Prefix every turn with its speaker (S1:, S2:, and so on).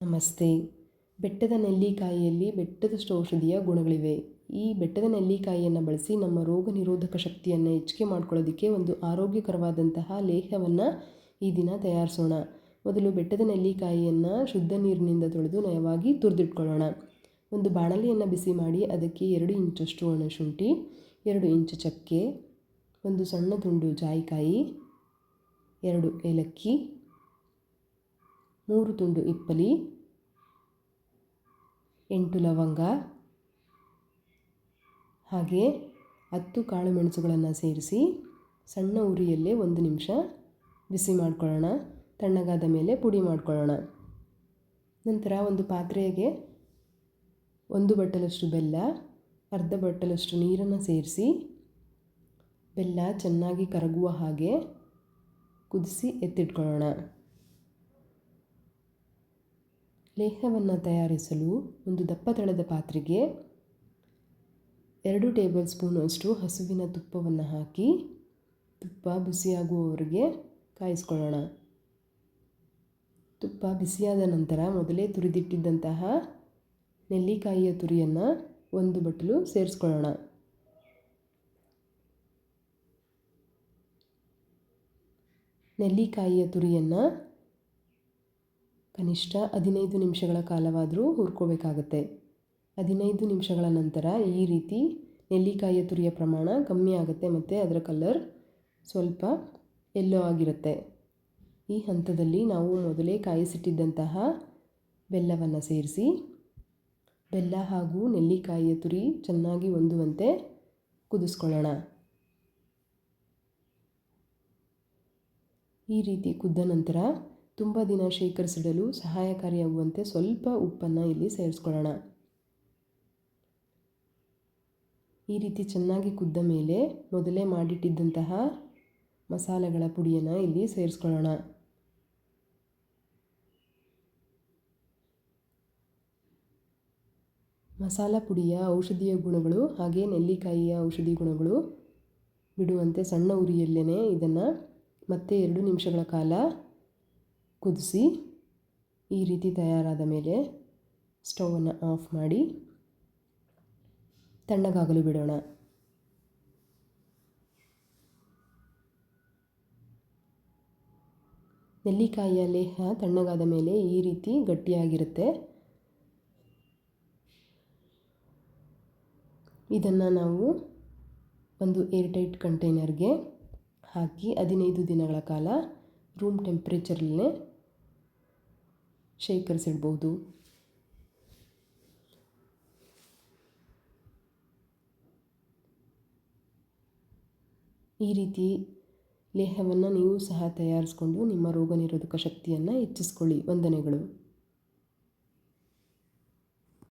S1: ನಮಸ್ತೆ. ಬೆಟ್ಟದ ನೆಲ್ಲಿಕಾಯಿಯಲ್ಲಿ ಬೆಟ್ಟದಷ್ಟು ಔಷಧೀಯ ಗುಣಗಳಿವೆ. ಈ ಬೆಟ್ಟದ ನೆಲ್ಲಿಕಾಯಿಯನ್ನು ಬಳಸಿ ನಮ್ಮ ರೋಗ ನಿರೋಧಕ ಶಕ್ತಿಯನ್ನು ಹೆಚ್ಚಿಗೆ ಮಾಡ್ಕೊಳ್ಳೋದಕ್ಕೆ ಒಂದು ಆರೋಗ್ಯಕರವಾದಂತಹ ಲೇಹವನ್ನು ಈ ದಿನ ತಯಾರಿಸೋಣ. ಮೊದಲು ಬೆಟ್ಟದ ನೆಲ್ಲಿಕಾಯಿಯನ್ನು ಶುದ್ಧ ನೀರಿನಿಂದ ತೊಳೆದು ನಯವಾಗಿ ತುರಿದಿಟ್ಕೊಳ್ಳೋಣ. ಒಂದು ಬಾಣಲೆಯನ್ನು ಬಿಸಿ ಮಾಡಿ ಅದಕ್ಕೆ 2 ಇಂಚಷ್ಟು ಒಣಶುಂಠಿ, 2 ಇಂಚು ಚಕ್ಕೆ, ಒಂದು ಸಣ್ಣ ತುಂಡು ಜಾಯಿಕಾಯಿ, 2 ಏಲಕ್ಕಿ, 3 ತುಂಡು ಇಪ್ಪಲಿ, 8 ಲವಂಗ, ಹಾಗೆ 10 ಕಾಳು ಮೆಣಸುಗಳನ್ನು ಸೇರಿಸಿ ಸಣ್ಣ ಉರಿಯಲ್ಲೇ 1 ನಿಮಿಷ ಬಿಸಿ ಮಾಡ್ಕೊಳ್ಳೋಣ. ತಣ್ಣಗಾದ ಮೇಲೆ ಪುಡಿ ಮಾಡ್ಕೊಳ್ಳೋಣ. ನಂತರ ಒಂದು ಪಾತ್ರೆಗೆ 1 ಬಟ್ಟಲಷ್ಟು ಬೆಲ್ಲ, ಅರ್ಧ ಬಟ್ಟಲಷ್ಟು ನೀರನ್ನು ಸೇರಿಸಿ ಬೆಲ್ಲ ಚೆನ್ನಾಗಿ ಕರಗುವ ಹಾಗೆ ಕುದಿಸಿ ಎತ್ತಿಟ್ಕೊಳ್ಳೋಣ. ಲೇಹವನ್ನು ತಯಾರಿಸಲು ಒಂದು ದಪ್ಪ ತಳದ ಪಾತ್ರೆಗೆ 2 ಟೇಬಲ್ ಸ್ಪೂನಷ್ಟು ಹಸುವಿನ ತುಪ್ಪವನ್ನು ಹಾಕಿ ತುಪ್ಪ ಬಿಸಿಯಾಗುವವರೆಗೆ ಕಾಯಿಸ್ಕೊಳ್ಳೋಣ. ತುಪ್ಪ ಬಿಸಿಯಾದ ನಂತರ ಮೊದಲೇ ತುರಿದಿಟ್ಟಿದ್ದಂತಹ ನೆಲ್ಲಿಕಾಯಿಯ ತುರಿಯನ್ನು 1 ಬಟ್ಟಲು ಸೇರಿಸ್ಕೊಳ್ಳೋಣ. ನೆಲ್ಲಿಕಾಯಿಯ ತುರಿಯನ್ನು ಕನಿಷ್ಠ 15 ನಿಮಿಷಗಳ ಕಾಲವಾದರೂ ಹುರ್ಕೋಬೇಕಾಗತ್ತೆ. 15 ನಿಮಿಷಗಳ ನಂತರ ಈ ರೀತಿ ನೆಲ್ಲಿಕಾಯಿಯ ತುರಿಯ ಪ್ರಮಾಣ ಕಮ್ಮಿ ಆಗುತ್ತೆ ಮತ್ತು ಅದರ ಕಲರ್ ಸ್ವಲ್ಪ ಯೆಲ್ಲೋ ಆಗಿರುತ್ತೆ. ಈ ಹಂತದಲ್ಲಿ ನಾವು ಮೊದಲೇ ಕಾಯಿಸಿಟ್ಟಿದ್ದಂತಹ ಬೆಲ್ಲವನ್ನು ಸೇರಿಸಿ ಬೆಲ್ಲ ಹಾಗೂ ನೆಲ್ಲಿಕಾಯಿಯ ತುರಿ ಚೆನ್ನಾಗಿ ಹೊಂದುವಂತೆ ಕುದಿಸ್ಕೊಳ್ಳೋಣ. ಈ ರೀತಿ ಕುದ್ದ ನಂತರ ತುಂಬ ದಿನ ಶೇಖರಿಸಿಡಲು ಸಹಾಯಕಾರಿಯಾಗುವಂತೆ ಸ್ವಲ್ಪ ಉಪ್ಪನ್ನು ಇಲ್ಲಿ ಸೇರಿಸ್ಕೊಳ್ಳೋಣ. ಈ ರೀತಿ ಚೆನ್ನಾಗಿ ಕುದ್ದ ಮೇಲೆ ಮೊದಲೇ ಮಾಡಿಟ್ಟಿದ್ದಂತಹ ಮಸಾಲೆಗಳ ಪುಡಿಯನ್ನು ಇಲ್ಲಿ ಸೇರಿಸ್ಕೊಳ್ಳೋಣ. ಮಸಾಲ ಪುಡಿಯ ಔಷಧೀಯ ಗುಣಗಳು ಹಾಗೆ ನೆಲ್ಲಿಕಾಯಿಯ ಔಷಧಿ ಗುಣಗಳು ಬಿಡುವಂತೆ ಸಣ್ಣ ಉರಿಯಲ್ಲೇ ಇದನ್ನು ಮತ್ತೆ 2 ನಿಮಿಷಗಳ ಕಾಲ ಕುದಿಸಿ ಈ ರೀತಿ ತಯಾರಾದ ಮೇಲೆ ಸ್ಟವನ್ನು ಆಫ್ ಮಾಡಿ ತಣ್ಣಗಾಗಲು ಬಿಡೋಣ. ನೆಲ್ಲಿಕಾಯಿಯ ಲೇಹ ತಣ್ಣಗಾದ ಮೇಲೆ ಈ ರೀತಿ ಗಟ್ಟಿಯಾಗಿರುತ್ತೆ. ಇದನ್ನು ನಾವು ಒಂದು ಏರ್ಟೈಟ್ ಕಂಟೈನರ್ಗೆ ಹಾಕಿ 15 ದಿನಗಳ ಕಾಲ ರೂಮ್ ಟೆಂಪ್ರೇಚರಲ್ಲೇ ಶೇಖರಿಸಿಡ್ಬೋದು. ಈ ರೀತಿ ಲೇಹವನ್ನು ನೀವು ಸಹ ತಯಾರಿಸಿಕೊಂಡು ನಿಮ್ಮ ರೋಗ ನಿರೋಧಕ ಶಕ್ತಿಯನ್ನು ಹೆಚ್ಚಿಸ್ಕೊಳ್ಳಿ. ವಂದನೆಗಳು.